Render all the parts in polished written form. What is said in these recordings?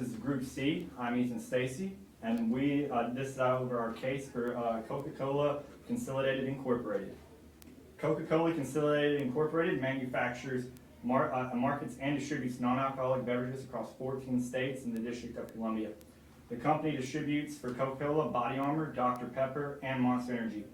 is Group C. I'm Ethan Stacey, and this is over our case for Coca-Cola Consolidated Incorporated. Coca-Cola Consolidated Incorporated manufactures, markets, and distributes non-alcoholic beverages across 14 states and the District of Columbia. The company distributes for Coca-Cola, Body Armor, Dr. Pepper, and Monster Energy.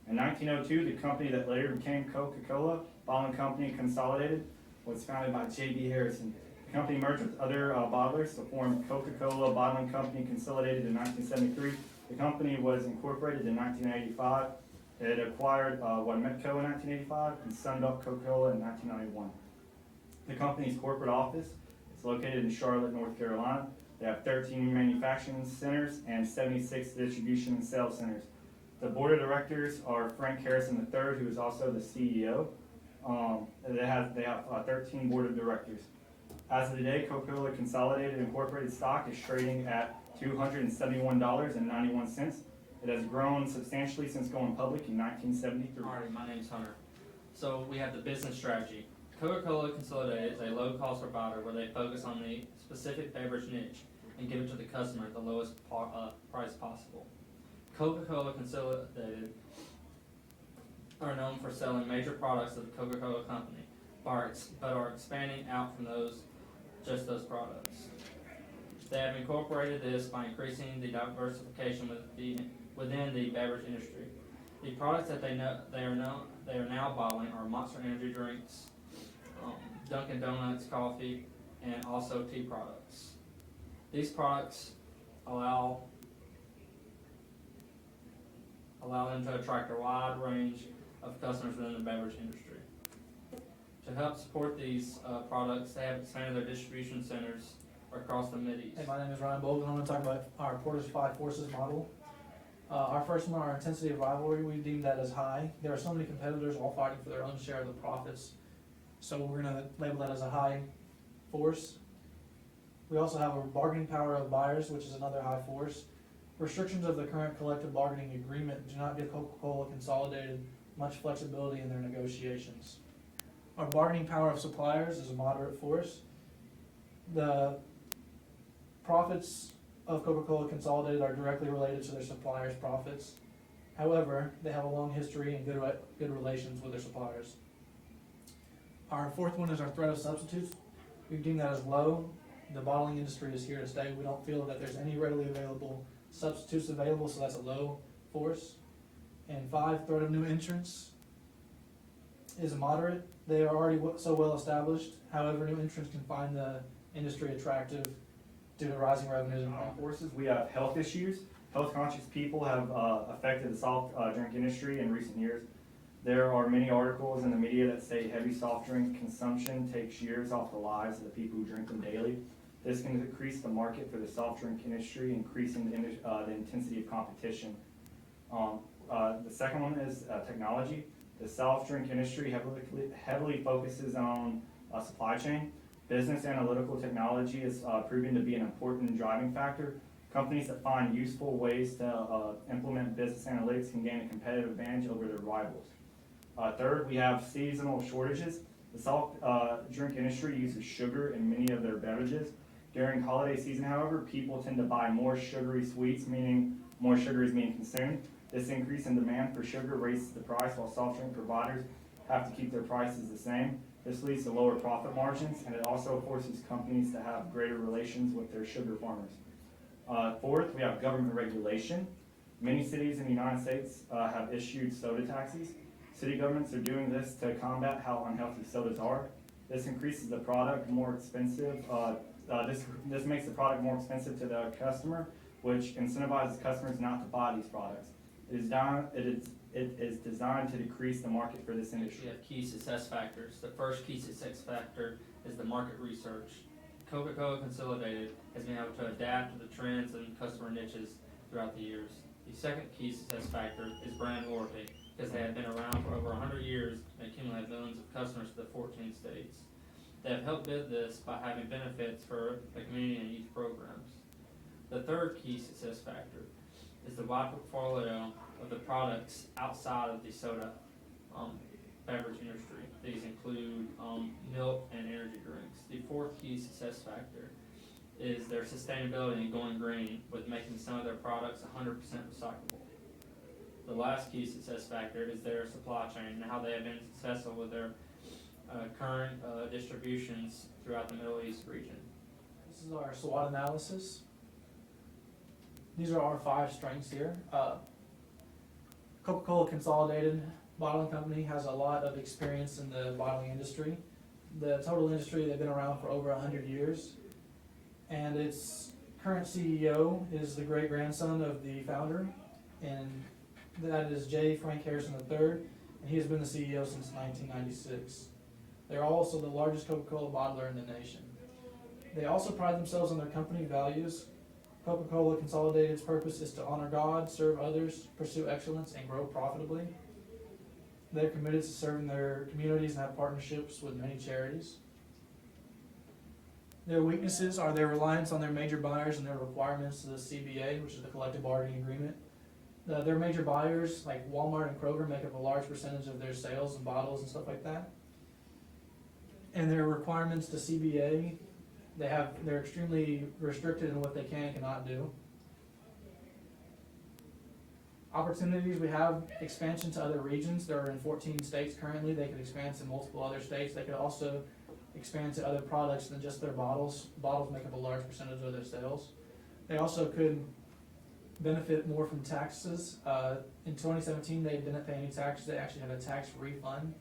In 1902, the company that later became Coca-Cola Bottling Company Consolidated was founded by J.B. Harrison. The company merged with other bottlers to form Coca-Cola Bottling Company Consolidated in 1973. The company was incorporated in 1985. It acquired Medco in 1985 and Sunbelt Coca-Cola in 1991. The company's corporate office is located in Charlotte, North Carolina. They have 13 manufacturing centers and 76 distribution and sales centers. The board of directors are Frank Harrison III, who is also the CEO. They have 13 board of directors. As of today, Coca-Cola Consolidated Incorporated stock is trading at $271.91. It has grown substantially since going public in 1973. Alright, my name's Hunter. So we have the business strategy. Coca-Cola Consolidated is a low-cost provider where they focus on the specific beverage niche and give it to the customer at the lowest price possible. Coca-Cola Consolidated are known for selling major products of the Coca-Cola Company, but are expanding out from just those products. They have incorporated this by increasing the diversification within the beverage industry. The products that they are now bottling are Monster Energy drinks, Dunkin' Donuts coffee, and also tea products. These products allow them to attract a wide range of customers within the beverage industry. To help support these products, they have expanded their distribution centers across the Mideast. Hey, my name is Bogle, and I'm going to talk about our Porter's 5 Forces model. Our first one, our intensity of rivalry, we deem that as high. There are so many competitors all fighting for their own share of the profits, so we're going to label that as a high force. We also have a bargaining power of buyers, which is another high force. Restrictions of the current collective bargaining agreement do not give Coca-Cola Consolidated much flexibility in their negotiations. Our bargaining power of suppliers is a moderate force. The profits of Coca-Cola Consolidated are directly related to their suppliers' profits. However, they have a long history and good relations with their suppliers. Our fourth one is our threat of substitutes. We deem that as low. The bottling industry is here to stay. We don't feel that there's any readily available substitutes available, so that's a low force. And 5, threat of new entrants is moderate. They are already so well established. However, new entrants can find the industry attractive due to rising revenues and Forces, we have health issues. Health conscious people have affected the soft drink industry in recent years. There are many articles in the media that say heavy soft drink consumption takes years off the lives of the people who drink them daily. This can decrease the market for the soft drink industry, increasing the intensity of competition. The second one is technology. The soft drink industry heavily focuses on supply chain. Business analytical technology is proving to be an important driving factor. Companies that find useful ways to implement business analytics can gain a competitive advantage over their rivals. Third, we have seasonal shortages. The soft drink industry uses sugar in many of their beverages. During holiday season, however, people tend to buy more sugary sweets, meaning more sugar is being consumed. This increase in demand for sugar raises the price, while soft drink providers have to keep their prices the same. This leads to lower profit margins, and it also forces companies to have greater relations with their sugar farmers. Fourth, we have government regulation. Many cities in the United States have issued soda taxes. City governments are doing this to combat how unhealthy sodas are. This increases the product more expensive. This makes the product more expensive to the customer, which incentivizes customers not to buy these products. It is designed to decrease the market for this industry. We have key success factors. The first key success factor is the market research. Coca-Cola Consolidated has been able to adapt to the trends and customer niches throughout the years. The second key success factor is brand loyalty, because they have been around for over 100 years and accumulate millions of customers to the 14 states. They have helped build this by having benefits for the community and youth programs. The third key success factor is the wide portfolio of the products outside of the soda beverage industry. These include milk and energy drinks. The fourth key success factor is their sustainability and going green with making some of their products 100% recyclable. The last key success factor is their supply chain and how they have been successful with their current distributions throughout the Middle East region. This is our SWOT analysis. These are our 5 strengths here. Coca-Cola Consolidated Bottling Company has a lot of experience in the bottling industry. The total industry, they've been around for over 100 years. And its current CEO is the great-grandson of the founder, and that is J. Frank Harrison III, and he has been the CEO since 1996. They're also the largest Coca-Cola bottler in the nation. They also pride themselves on their company values. Coca-Cola Consolidated's purpose is to honor God, serve others, pursue excellence, and grow profitably. They're committed to serving their communities and have partnerships with many charities. Their weaknesses are their reliance on their major buyers and their requirements to the CBA, which is the collective bargaining agreement. Their major buyers, like Walmart and Kroger, make up a large percentage of their sales and bottles and stuff like that. And their requirements to CBA, they're extremely restricted in what they can and cannot do. Opportunities, we have expansion to other regions. They're in 14 states currently. They could expand to multiple other states. They could also expand to other products than just their bottles. Bottles make up a large percentage of their sales. They also could benefit more from taxes. In 2017, they didn't pay any taxes. They actually had a tax refund,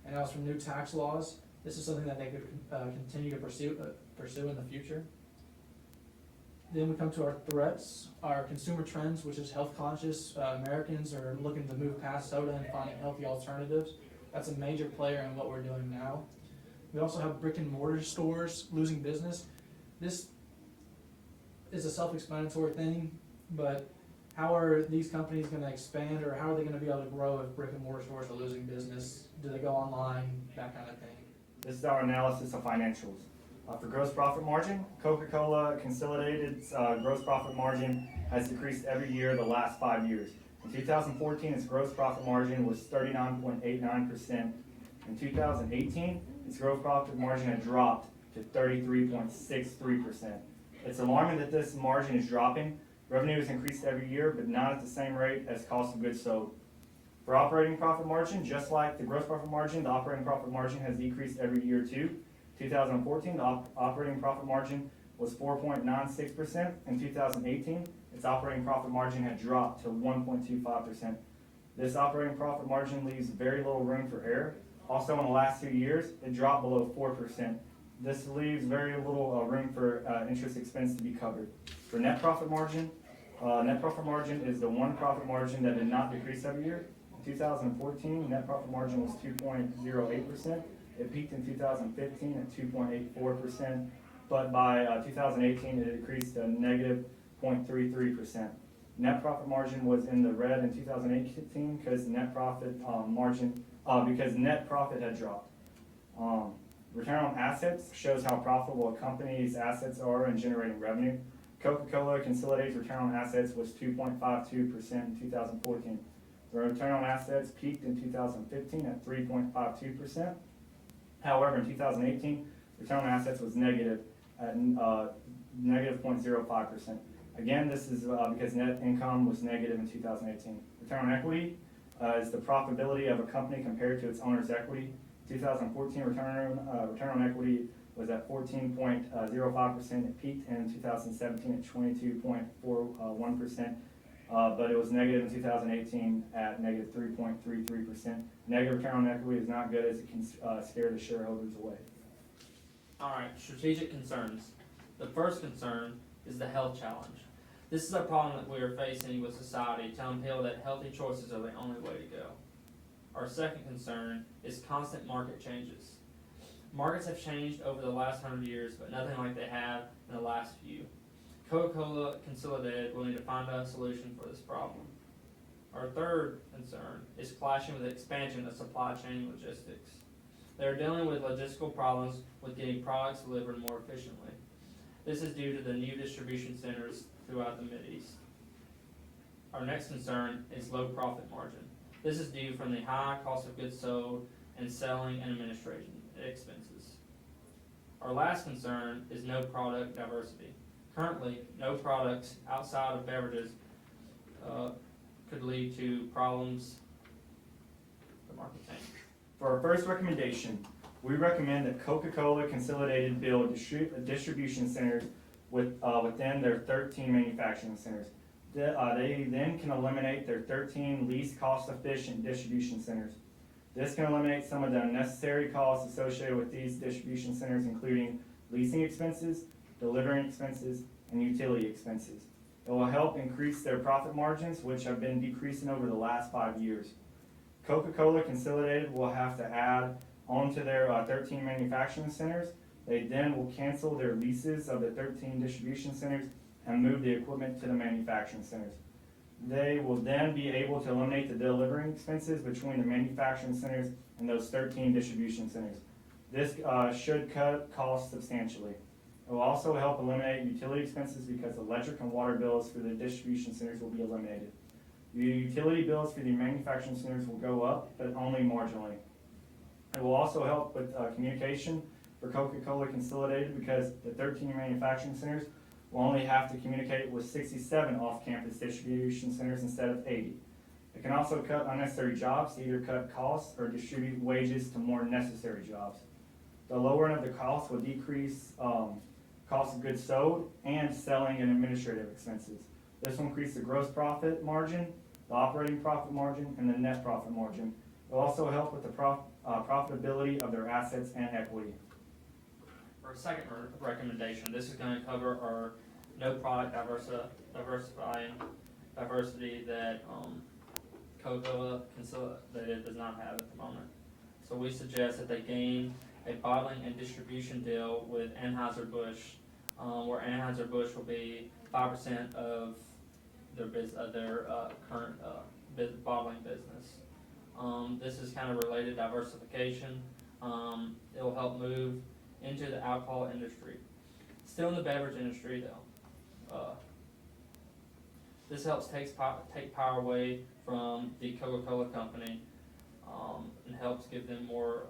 and that was from new tax laws. This is something that they could continue to pursue in the future. Then we come to our threats, our consumer trends, which is health conscious. Americans are looking to move past soda and finding healthy alternatives. That's a major player in what we're doing now. We also have brick and mortar stores losing business. This is a self-explanatory thing, but how are these companies going to expand, or how are they going to be able to grow if brick and mortar stores are losing business? Do they go online? That kind of thing. This is our analysis of financials. For gross profit margin, Coca-Cola Consolidated's gross profit margin has decreased every year the last 5 years. In 2014, its gross profit margin was 39.89%. In 2018, its gross profit margin had dropped to 33.63%. It's alarming that this margin is dropping. Revenue has increased every year, but not at the same rate as cost of goods sold. For operating profit margin, just like the gross profit margin, the operating profit margin has decreased every year too. 2014, the operating profit margin was 4.96%. In 2018, its operating profit margin had dropped to 1.25%. This operating profit margin leaves very little room for error. Also, in the last 2 years, it dropped below 4%. This leaves very little room for interest expense to be covered. For net profit margin is the one profit margin that did not decrease every year. In 2014, net profit margin was 2.08%. It peaked in 2015 at 2.84%, but by 2018 it decreased to negative 0.33%. Net profit margin was in the red in 2018 because net profit had dropped. Return on assets shows how profitable a company's assets are in generating revenue. Coca-Cola Consolidated's return on assets was 2.52% in 2014. The return on assets peaked in 2015 at 3.52%. However, in 2018, return on assets was negative at negative 0.05%. Again, this is because net income was negative in 2018. Return on equity is the profitability of a company compared to its owner's equity. 2014 return on equity was at 14.05%. It peaked in 2017 at 22.41%. But it was negative in 2018 at negative 3.33%. Negative return on equity is not good as it can scare the shareholders away. Alright, strategic concerns. The first concern is the health challenge. This is a problem that we are facing with society, telling people that healthy choices are the only way to go. Our second concern is constant market changes. Markets have changed over the last 100 years, but nothing like they have in the last few. Coca-Cola Consolidated will need to find a solution for this problem. Our third concern is clashing with the expansion of supply chain logistics. They are dealing with logistical problems with getting products delivered more efficiently. This is due to the new distribution centers throughout the Mideast. Our next concern is low profit margin. This is due from the high cost of goods sold and selling and administration expenses. Our last concern is no product diversity. Currently, no products outside of beverages could lead to problems. The market change. For our first recommendation, we recommend that Coca-Cola Consolidated build distribution centers within their 13 manufacturing centers. They then can eliminate their 13 least cost-efficient distribution centers. This can eliminate some of the unnecessary costs associated with these distribution centers, including leasing expenses, delivering expenses, and utility expenses. It will help increase their profit margins, which have been decreasing over the last 5 years. Coca-Cola Consolidated will have to add onto their 13 manufacturing centers. They then will cancel their leases of the 13 distribution centers and move the equipment to the manufacturing centers. They will then be able to eliminate the delivering expenses between the manufacturing centers and those 13 distribution centers. This should cut costs substantially. It will also help eliminate utility expenses because electric and water bills for the distribution centers will be eliminated. The utility bills for the manufacturing centers will go up, but only marginally. It will also help with communication for Coca-Cola Consolidated because the 13 manufacturing centers will only have to communicate with 67 off-campus distribution centers instead of 80. It can also cut unnecessary jobs to either cut costs or distribute wages to more necessary jobs. The lowering of the cost will decrease cost of goods sold and selling and administrative expenses. This will increase the gross profit margin, the operating profit margin, and the net profit margin. It will also help with the profitability of their assets and equity. For a second recommendation, this is going to cover our no product diversity that Coca-Cola Consolidated does not have at the moment. So we suggest that they gain a bottling and distribution deal with Anheuser-Busch, where Anheuser-Busch will be 5% of their current bottling business. This is kind of related diversification. It will help move into the alcohol industry. Still in the beverage industry though. This helps take power away from the Coca-Cola company and helps give them more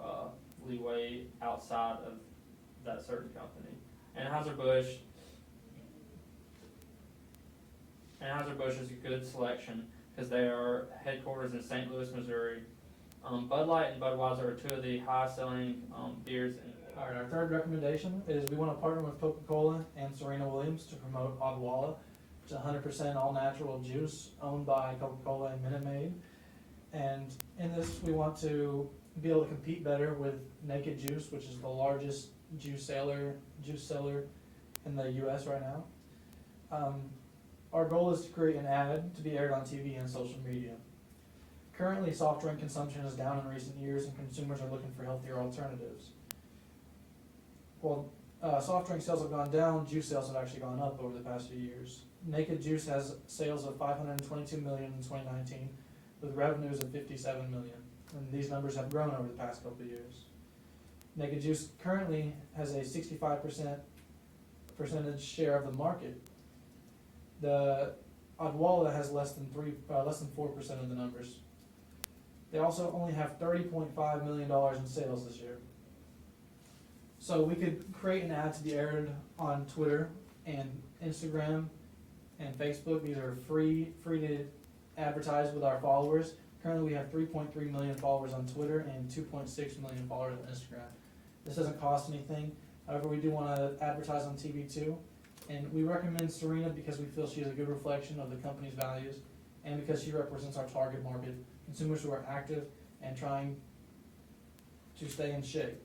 leeway outside of that certain company. Anheuser-Busch is a good selection because they are headquarters in St. Louis, Missouri. Bud Light and Budweiser are two of the highest selling beers in. Alright, our third recommendation is we want to partner with Coca-Cola and Serena Williams to promote Odwalla, which is 100% all natural juice owned by Coca-Cola and Minute Maid. And in this, we want to be able to compete better with Naked Juice, which is the largest juice seller in the U.S. right now. Our goal is to create an ad to be aired on TV and social media. Currently, soft drink consumption is down in recent years and consumers are looking for healthier alternatives. Well, soft drink sales have gone down, juice sales have actually gone up over the past few years. Naked Juice has sales of $522 million in 2019 with revenues of $57 million. And these numbers have grown over the past couple of years. Naked Juice currently has a 65% share of the market. The Odwalla has less than 4% of the numbers. They also only have $30.5 million in sales this year. So we could create an ad to be aired on Twitter and Instagram and Facebook. These are free to advertise with our followers. Currently we have 3.3 million followers on Twitter and 2.6 million followers on Instagram. This doesn't cost anything. However, we do want to advertise on TV too. And we recommend Serena because we feel she is a good reflection of the company's values and because she represents our target market, consumers who are active and trying to stay in shape.